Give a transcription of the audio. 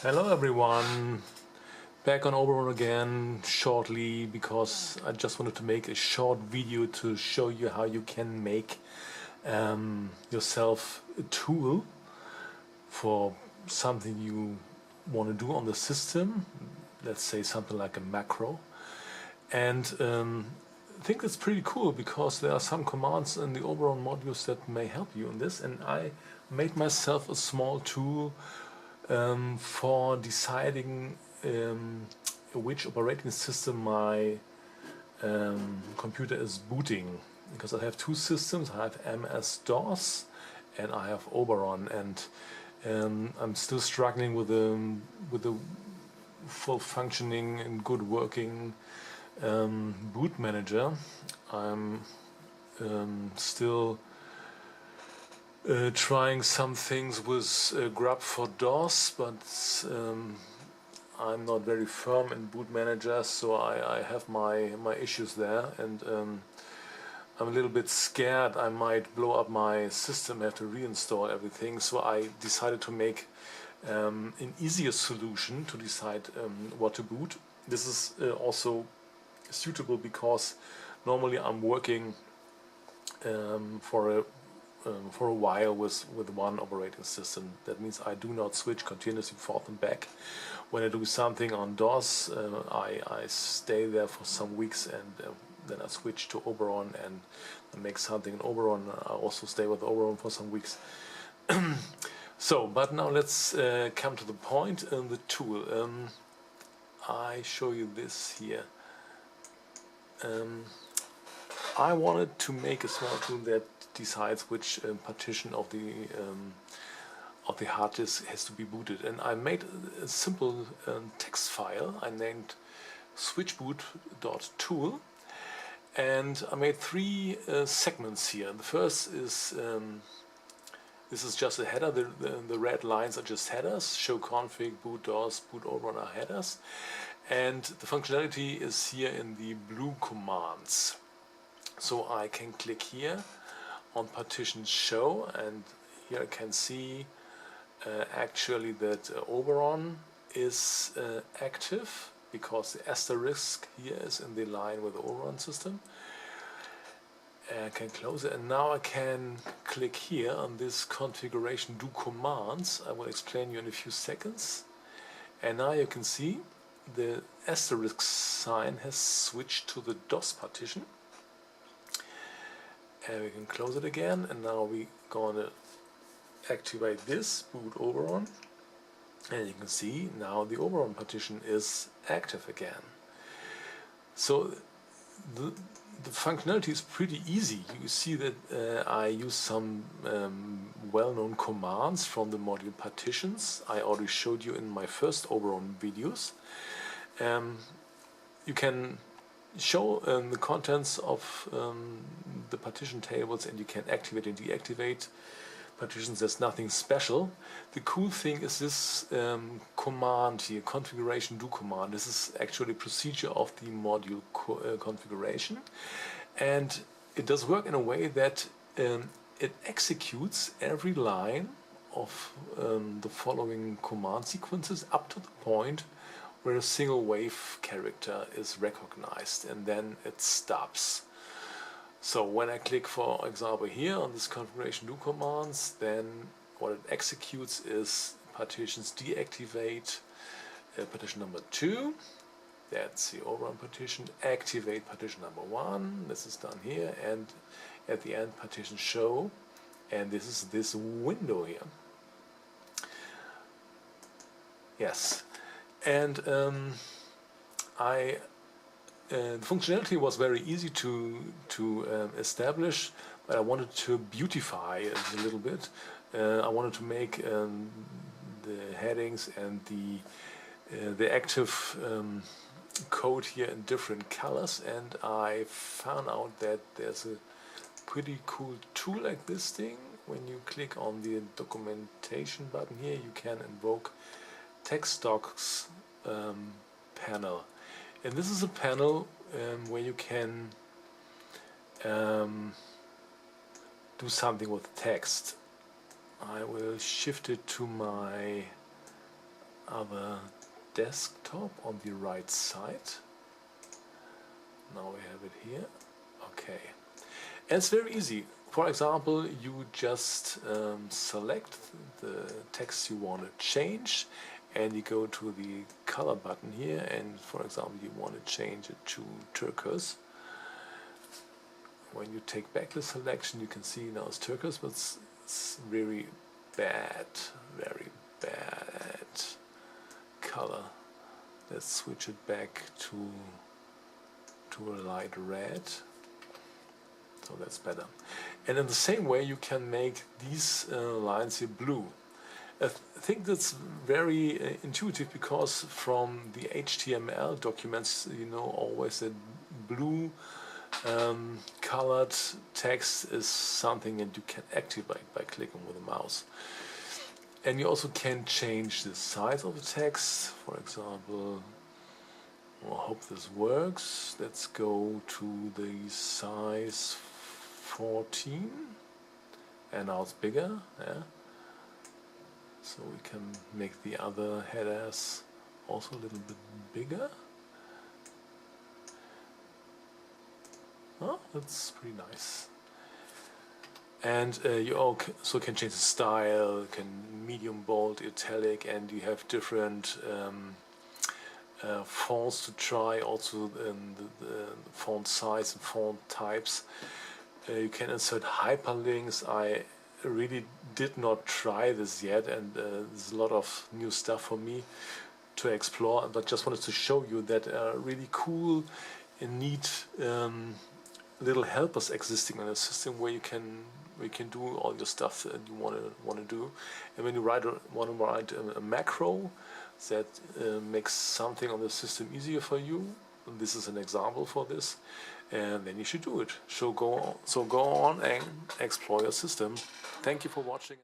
Hello everyone, back on Oberon again shortly because I just wanted to make a short video to show you how you can make yourself a tool for something you want to do on the system, let's say something like a macro. And I think it's pretty cool because there are some commands in the Oberon modules that may help you in this, and I made myself a small tool for deciding which operating system my computer is booting, because I have two systems. I have MS-DOS and I have Oberon, and I'm still struggling with the full functioning and good working boot manager. I'm still trying some things with grub for DOS, but I'm not very firm in boot manager, so I have my issues there, and I'm a little bit scared I might blow up my system, have to reinstall everything. So I decided to make an easier solution to decide what to boot. This is also suitable because normally I'm working for a while with one operating system. That means I do not switch continuously forth and back. When I do something on DOS, I stay there for some weeks, and then I switch to Oberon and make something in Oberon. I also stay with Oberon for some weeks. So, but now let's come to the point in the tool. I show you this here. I wanted to make a small tool that decides which partition of the hard disk has to be booted, and I made a simple text file I named switchboot.tool, and I made three segments here. The first is this is just a header. The red lines are just headers. Show config, boot DOS, boot Oberon are headers, and the functionality is here in the blue commands. So I can click here on partition show, and here I can see actually that Oberon is active because the asterisk here is in the line with the Oberon system. I can close it, and now I can click here on this configuration do commands. I will explain you in a few seconds. And now you can see the asterisk sign has switched to the DOS partition. And we can close it again, and now we're gonna activate this boot Oberon, and you can see now the Oberon partition is active again. So the functionality is pretty easy. You see that I use some well-known commands from the module partitions I already showed you in my first Oberon videos. You can show the contents of the partition tables, and you can activate and deactivate partitions. There's nothing special. The cool thing is this command here, configuration do command. This is actually a procedure of the module configuration, and it does work in a way that it executes every line of the following command sequences up to the point where a single wave character is recognized, and then it stops. So when I click, for example, here on this configuration do commands, then what it executes is partitions deactivate partition number 2, that's the Oberon partition, activate partition number 1, this is done here, and at the end partition show, and this is this window here. Yes. And the functionality was very easy to establish, but I wanted to beautify it a little bit. I wanted to make the headings and the active code here in different colors, and I found out that there's a pretty cool tool like this thing. When you click on the documentation button here, you can invoke text docs panel, and this is a panel where you can do something with text. I will shift it to my other desktop on the right side. Now we have it here. Okay. And it's very easy. For example, you just select the text you want to change, and you go to the color button here, and for example you want to change it to turquoise. When you take back the selection, you can see now it's turquoise, but it's very bad color. Let's switch it back to a light red. So that's better. And in the same way you can make these lines here blue. I think that's very intuitive, because from the HTML documents, you know, always that blue colored text is something that you can activate by clicking with the mouse. And you also can change the size of the text. For example, I hope this works. Let's go to the size 14, and now it's bigger. Yeah. So we can make the other headers also a little bit bigger. Oh, that's pretty nice. And you also can change the style, can medium, bold, italic, and you have different fonts to try, also the font size and font types. You can insert hyperlinks. I really did not try this yet, and there's a lot of new stuff for me to explore, but just wanted to show you that really cool and neat little helpers existing in a system where you can do all your stuff that you want to do. And when you want to write a macro that makes something on the system easier for you, and this is an example for this, and then you should do it. So go on and explore your system. Thank you for watching.